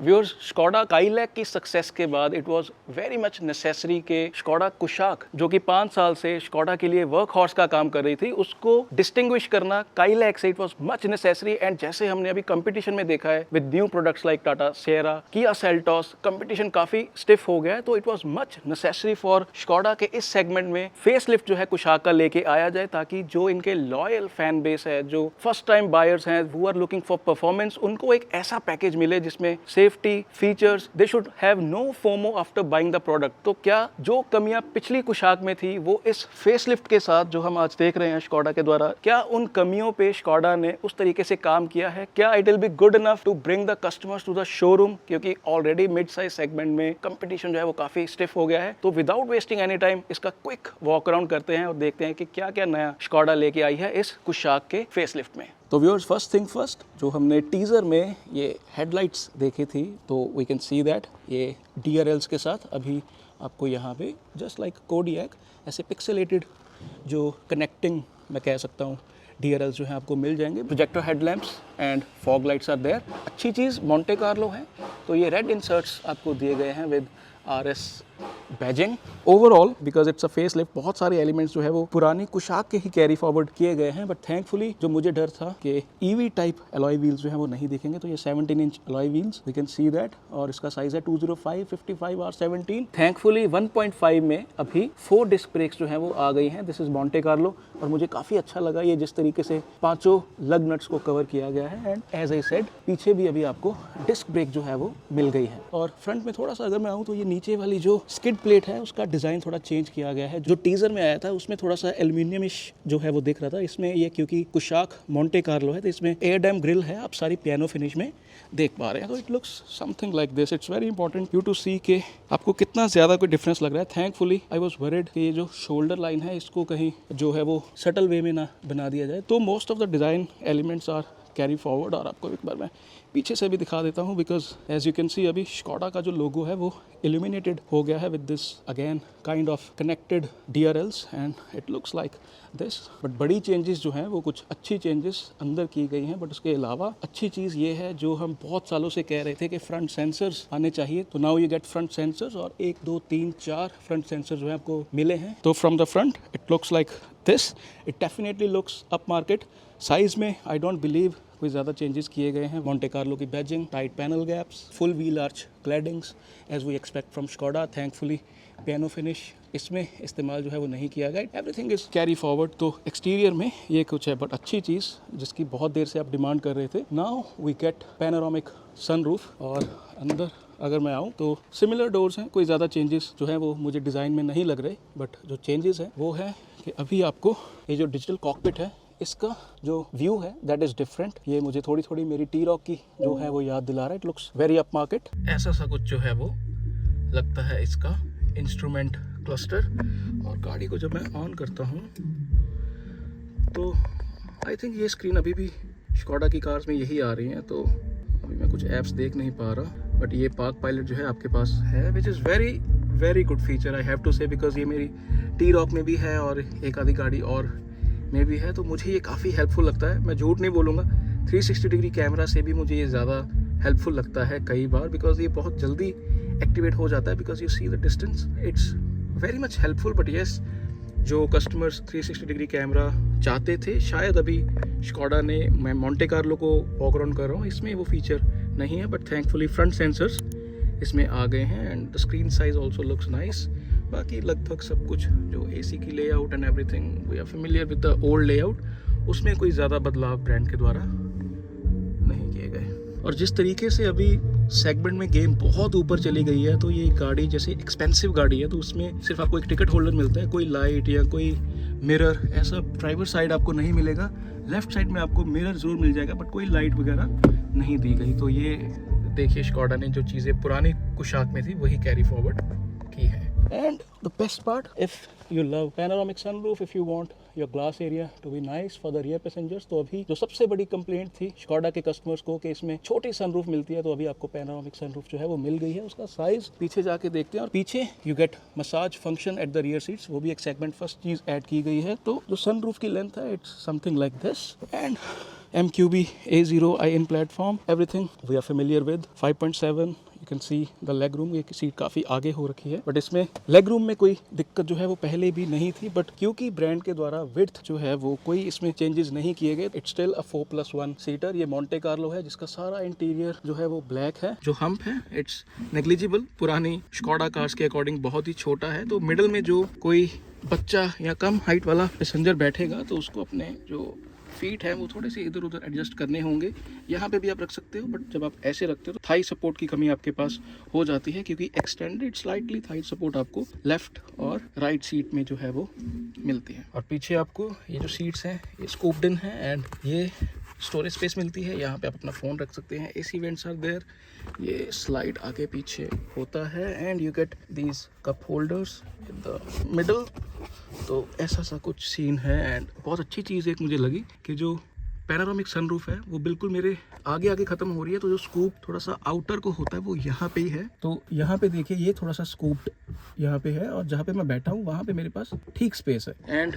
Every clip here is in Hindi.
व्यूअर्स, स्कोडा काइलैक की सक्सेस के बाद it was very much necessary के स्कोडा कुशाक, जो कि 5 साल से स्कोडा के लिए वर्क हॉर्स का काम कर रही थी, उसको डिस्टिंग्विश करना काइलैक से it was much necessary. And जैसे हमने अभी कंपटीशन में देखा है with new products like Tata Sierra, Kia Seltos, competition काफी स्टिफ हो गया है, तो it was much necessary for Skoda के इस सेगमेंट में फेसलिफ्ट जो है कुशाक का लेके आया जाए, ताकि जो इनके लॉयल फैन बेस है, जो फर्स्ट टाइम बायर्स हैं, who are looking for performance, उनको एक ऐसा पैकेज मिले जिसमें safety features, they should have no FOMO after buying the product. तो क्या जो कमियां पिछली कुशाक में थी वो इस फेसलिफ्ट के साथ जो हम आज देख रहे हैं स्कोडा के द्वारा, क्या उन कमियों पे स्कोडा ने उस तरीके से काम किया है? क्या it will be good enough to bring the customers to the showroom? क्योंकि ऑलरेडी मिड साइज सेगमेंट में कंपटीशन जो है वो काफी स्टिफ हो गया है। तो विदाउट वेस्टिंग एनी टाइम इसका क्विक वॉक अराउंड करते हैं और देखते हैं कि क्या क्या नया स्कोडा लेके आई है इस कुशाक के फेसलिफ्ट में। तो व्यूअर्स, फर्स्ट थिंग फर्स्ट, जो हमने टीज़र में ये हेडलाइट्स देखी थी, तो वी कैन सी दैट ये DRLs के साथ अभी आपको यहाँ पे जस्ट लाइक कोडियक ऐसे पिक्सेलेटेड जो कनेक्टिंग मैं कह सकता हूँ DRLs जो हैं आपको मिल जाएंगे। Projector headlamps and fog lights are there. अच्छी चीज़ मोंटे कार्लो है, तो ये रेड इंसर्ट्स आपको दिए गए हैं with RS badging. Overall because it's a face lift, बहुत सारे एलिमेंट्स जो है वो पुरानी कुशाक के ही कैरी फॉरवर्ड किए गए हैं, बट थैंकफुली जो मुझे डर था कि EV टाइप अलॉय व्हील्स जो है वो नहीं दिखेंगे, तो ये 17 inch alloy wheels, we can see that, और इसका साइज है 205, 55 और 17। थैंकफुली 1.5 में अभी 4 डिस्क ब्रेक्स जो है वो आ गई हैं। दिस इज मोंटे कार्लो, और मुझे काफ़ी अच्छा लगा ये जिस तरीके से पांचों लग नट्स को कवर किया गया है। एंड एज आई सेड, पीछे भी अभी आपको डिस्क ब्रेक जो है वो मिल गई है। और फ्रंट में थोड़ा सा अगर मैं आऊँ तो ये नीचे वाली जो स्किड प्लेट है उसका डिज़ाइन थोड़ा चेंज किया गया है। जो टीजर में आया था उसमें थोड़ा सा एल्यूमिनियमिश जो है वो दिख रहा था, इसमें ये क्योंकि कुशाक मोंटे कार्लो है तो इसमें एयर डैम ग्रिल है, आप सारी पियानो फिनिश में देख पा रहे हैं। तो it looks something like this. It's very important you to see के आपको कितना ज़्यादा कोई डिफरेंस लग रहा है। थैंकफुली आई वॉज वरीड कि ये जो शोल्डर लाइन है इसको कहीं जो है वो सटल वे में ना बना दिया जाए। तो most of the design elements are carry forward. और आपको एक बार मैं पीछे से भी दिखा देता हूँ, because as you can see अभी स्कोडा का जो लोगो है वो इल्यूमिनेटेड हो गया है with this again kind of connected DRLs and it looks like this. But बड़ी चेंजेस जो हैं वो कुछ अच्छी चेंजेस अंदर की गई हैं, बट उसके अलावा अच्छी चीज़ ये है जो हम बहुत सालों से कह रहे थे कि फ्रंट सेंसर्स आने चाहिए, तो now you get front sensors, और 1 2 3 4 फ्रंट सेंसर जो है आपको मिले हैं। तो from the front it looks like this. It definitely looks up market. Size में आई डोंट बिलीव कोई ज़्यादा चेंजेस किए गए हैं। मोंटे कार्लो की badging, tight panel gaps, full wheel arch claddings as we expect from Skoda. Thankfully piano finish इसमें इस्तेमाल जो है वो नहीं किया गया। Everything is carry forward. तो एक्सटीरियर में ये कुछ है, बट अच्छी चीज़ जिसकी बहुत देर से आप डिमांड कर रहे थे, now we get panoramic sunroof. और अंदर अगर मैं आऊँ तो सिमिलर डोर्स हैं, कोई ज़्यादा चेंजेस जो है वो मुझे डिज़ाइन में नहीं लग रहे, बट जो चेंजेस हैं वो है कि अभी आपको ये जो डिजिटल कॉकपिट है इसका जो व्यू है दैट इज़ डिफरेंट। ये मुझे थोड़ी थोड़ी मेरी T-Roc की जो है वो याद दिला रहा है। It looks very up market. ऐसा सा कुछ जो है वो लगता है इसका इंस्ट्रूमेंट क्लस्टर। और गाड़ी को जब मैं ऑन करता हूँ तो आई थिंक ये स्क्रीन अभी भी स्कोडा की कार्स में यही आ रही हैं, तो अभी मैं कुछ ऐप्स देख नहीं पा रहा, बट ये पार्क पायलट जो है आपके पास है, which is very good feature I have to say, because ये मेरी T-Roc में भी है और एक आधी गाड़ी और में भी है, तो मुझे ये काफ़ी हेल्पफुल लगता है। मैं झूठ नहीं बोलूँगा, 360 डिग्री कैमरा से भी मुझे ये ज़्यादा हेल्पफुल लगता है कई बार, बिकॉज ये बहुत जल्दी एक्टिवेट हो जाता है, because you see the distance. It's very much helpful. But yes, जो कस्टमर्स 360 डिग्री कैमरा चाहते थे, शायद अभी स्कोडा ने, मैं मोंटे कार्लो को वॉक अराउंड कर रहा हूँ, इसमें वो फीचर नहीं है, बट थैंकफुली फ्रंट सेंसर्स इसमें आ गए हैं and the screen size also looks nice. बाकी लगभग सब कुछ जो AC की layout and everything we are familiar with the old layout, उसमें कोई ज़्यादा बदलाव ब्रांड के द्वारा नहीं किए गए। और जिस तरीके से अभी सेगमेंट में गेम बहुत ऊपर चली गई है, तो ये गाड़ी जैसे एक्सपेंसिव गाड़ी है, तो उसमें सिर्फ आपको एक टिकट होल्डर मिलता है, कोई लाइट या कोई मिरर ऐसा ड्राइवर साइड आपको नहीं मिलेगा। लेफ्ट साइड में आपको मिरर ज़रूर मिल जाएगा, बट कोई लाइट वगैरह नहीं दी गई। तो ये देखिए स्कोडा ने जो चीज़ें पुरानी कुशाक में थी वही कैरी फॉरवर्ड की है। And the best part, if you love panoramic sunroof, if you want your glass area to be nice for the rear passengers, तो अभी जो सबसे बड़ी कंप्लेंट थी स्कोडा के कस्टमर्स को कि इसमें छोटी सनरूफ मिलती है, तो अभी आपको पैनोरामिक सनरूफ जो है वो मिल गई है। उसका साइज पीछे जाके देखते हैं, और पीछे you get massage function at the rear seats, वो भी एक सेगमेंट फर्स्ट चीज ऐड की गई है। तो जो सनरूफ की लेंथ है it's something like this, and MQB A0iN platform, everything we are familiar with. 5.7, you can see the leg room, ये सीट काफ़ी आगे हो रखी है, बट इसमें लेग रूम में कोई दिक्कत जो है वो पहले भी नहीं थी, बट क्योंकि ब्रांड के द्वारा विड्थ जो है वो कोई इसमें चेंजेस नहीं किए गए, इट्स स्टिल अ 4+1 सीटर। ये मोंटे कार्लो है जिसका सारा इंटीरियर जो है वो ब्लैक है। जो हम्प है इट्स नेग्लिजिबल, पुरानी स्कोडा कार्स के अकॉर्डिंग बहुत ही छोटा है, तो मिडिल में जो कोई बच्चा या कम हाइट वाला पैसेंजर बैठेगा तो उसको अपने जो फीट है वो थोड़े से इधर उधर एडजस्ट करने होंगे। यहाँ पे भी आप रख सकते हो, बट जब आप ऐसे रखते हो तो थाई सपोर्ट की कमी आपके पास हो जाती है, क्योंकि एक्सटेंडेड स्लाइटली थाई सपोर्ट आपको लेफ्ट और राइट सीट में जो है वो मिलती है। और पीछे आपको ये जो सीट्स हैं ये स्कूप्ड इन है एंड ये स्टोरेज स्पेस मिलती है। यहाँ पे आप अपना फ़ोन रख सकते हैं। AC वेंट्स आर देयर, ये स्लाइड आगे पीछे होता है and you get these cup holders in the middle. तो ऐसा सा कुछ सीन है एंड बहुत अच्छी चीज़ एक मुझे लगी कि जो पैनारोमिक सनरूफ है वो बिल्कुल मेरे आगे आगे ख़त्म हो रही है, तो जो स्कूप थोड़ा सा आउटर को होता है वो यहाँ पे ही है। तो यहाँ पे देखिए ये थोड़ा सा स्कूप्ड यहाँ पे है और जहाँ पे मैं बैठा हूँ वहाँ पे मेरे पास ठीक स्पेस है। And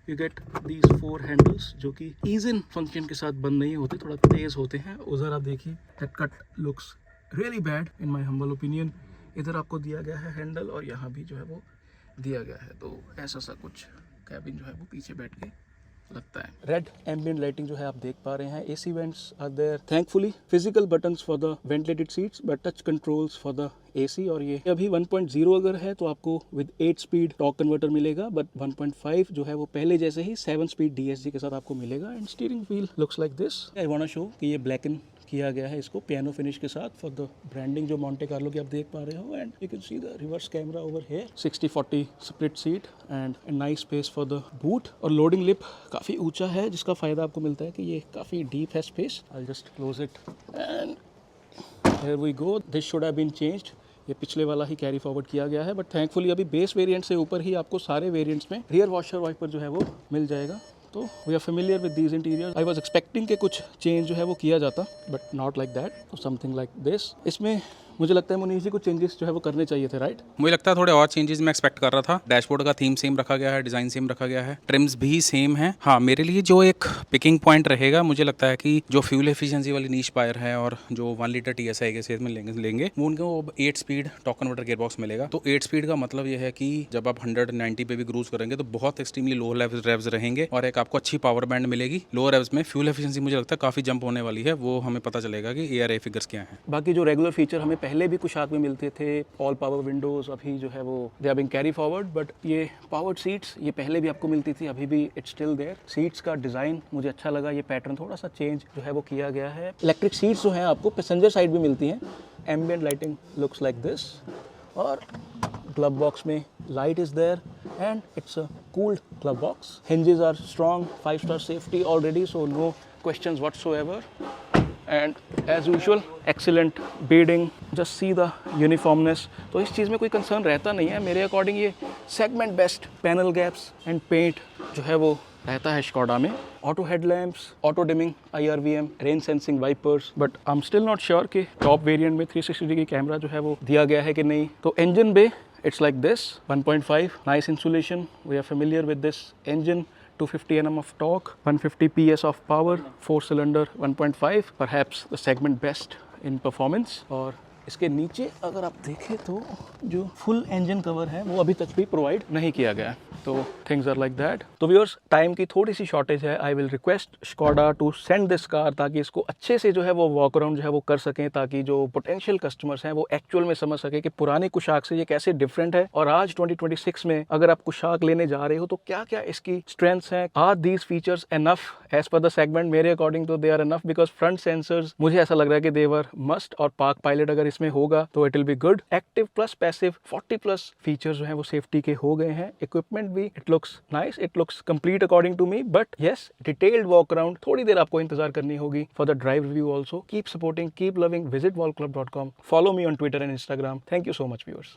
you get these 4 handles जो कि ईज इन फंक्शन के साथ बंद नहीं होते, थोड़ा तेज़ होते हैं। उधर आप देखिए that cut looks really bad in my humble opinion. इधर आपको दिया गया है हैंडल और यहाँ भी जो है वो दिया गया है। तो ऐसा सा कुछ कैबिन जो है वो पीछे बैठ के लगता है। रेड एम्बिएंट लाइटिंग जो है आप देख पा रहे हैं। AC vents are there, thankfully physical buttons for the ventilated seats but touch controls for the AC। और ये अभी 1.0 अगर है तो आपको विद 8 स्पीड टॉर्क कन्वर्टर मिलेगा, बट 1.5 जो है वो पहले जैसे ही 7 स्पीड DSG के साथ आपको मिलेगा। And steering wheel looks like this. I want to show कि ये ब्लैक इन किया गया है इसको पियानो फिनिश के साथ फॉर द ब्रांडिंग जो मोंटे कार्लो की आप देख पा रहे हो। And you can see the reverse camera over here. 60-40 split seat and nice space for the boot. और लोडिंग लिप काफ़ी ऊंचा है जिसका फ़ायदा आपको मिलता है कि ये काफ़ी डीप है space. I just close it and here we go. This should have been changed. ये पिछले वाला ही कैरी फॉरवर्ड किया गया है, बट थैंकफुली अभी बेस वेरिएंट से ऊपर ही आपको सारे वेरिएंट्स में रियर वॉशर वाइपर जो है वो मिल जाएगा। तो we are familiar with these interior. I was expecting कि कुछ चेंज जो है वो किया जाता, बट नॉट लाइक दैट। तो समथिंग लाइक दिस। इसमें मुझे लगता है मुनीष जी कुछ चेंजेस जो है वो करने चाहिए थे, राइट? मुझे लगता है थोड़े और चेंजेस मैं एक्सपेक्ट कर रहा था। डैशबोर्ड का थीम सेम रखा गया है, डिज़ाइन सेम रखा गया है, ट्रिम्स भी सेम है। हाँ, मेरे लिए जो एक पिकिंग पॉइंट रहेगा, मुझे लगता है कि जो फ्यूल एफिशिएंसी वाली नीश बायर है और जो 1 लीटर TSI के सेट में लेंगे वो उनको 8 स्पीड टॉर्क कन्वर्टर गियरबॉक्स मिलेगा। तो 8 स्पीड का मतलब ये है कि जब आप 190 पे भी क्रूज करेंगे तो बहुत एक्सट्रीमली लो रेव्स रहेंगे और एक आपको अच्छी पावर बैंड मिलेगी। लो रेव्स में फ्यूल एफिशिएंसी मुझे लगता है काफ़ी जंप होने वाली है, वो हमें पता चलेगा कि ARA फिगर्स क्या हैं। बाकी जो रेगुलर फीचर हमें पहले भी कुछ में मिलते थे, ऑल पावर विंडोज, अभी जो है वो they are being carry forward. But ये पावर्ड सीट्स ये पहले भी आपको मिलती थी, अभी भी इट्स स्टिल देयर। सीट्स का डिज़ाइन मुझे अच्छा लगा, ये पैटर्न थोड़ा सा चेंज जो है वो किया गया है। इलेक्ट्रिक सीट्स जो हैं आपको पैसेंजर साइड भी मिलती हैं। Ambient lighting looks like this और glove box में light is there and it's a cooled glove box. Hinges are strong, 5-star safety already, so no questions whatsoever. And as usual excellent beading, just see the uniformness. तो इस चीज़ में कोई कंसर्न रहता नहीं है मेरे अकॉर्डिंग। ये segment best panel gaps and paint जो है वो रहता है स्कोडा में। Auto headlamps, auto dimming, IRVM, rain sensing wipers, but I am still not sure कि टॉप वेरिएंट में 360 डिग्री कैमरा जो है वो दिया गया है कि नहीं। तो engine bay it's like this, 1.5, nice insulation. We are familiar with this engine, 250 Nm of torque, 150 PS of power, 4-cylinder 1.5, perhaps the segment best in performance. और इसके नीचे अगर आप देखें तो जो फुल इंजन कवर है वो अभी तक भी प्रोवाइड नहीं किया गया है। तो थिंग्स आर लाइक दैट। तो व्यूअर्स, टाइम की थोड़ी सी शॉर्टेज है। I will request Skoda to send this car ताकि इसको अच्छे से जो है वो वॉक अराउंड जो है वो कर सकें, ताकि जो पोटेंशियल कस्टमर्स हैं वो एक्चुअल में समझ सके कि पुरानी कुशाक से ये कैसे डिफरेंट है। और आज 2026 में अगर आप कुशाक लेने जा रहे हो तो क्या क्या इसकी स्ट्रेंथ्स हैं। Are these features enough as per the segment? मेरे अकॉर्डिंग तो they are enough, because front sensors मुझे ऐसा लग रहा है कि दे वर मस्ट, और पार्क पायलट अगर इसमें होगा तो it will be good. Active plus passive 40+ features जो हैं वो सेफ्टी के हो गए हैं। इक्विपमेंट भी it looks nice, it looks complete according to me, but yes, detailed walk around थोड़ी देर आपको इंतजार करनी होगी for the drive review also. Keep supporting, keep loving, visit volclub.com, follow me on Twitter and Instagram. Thank you so much viewers.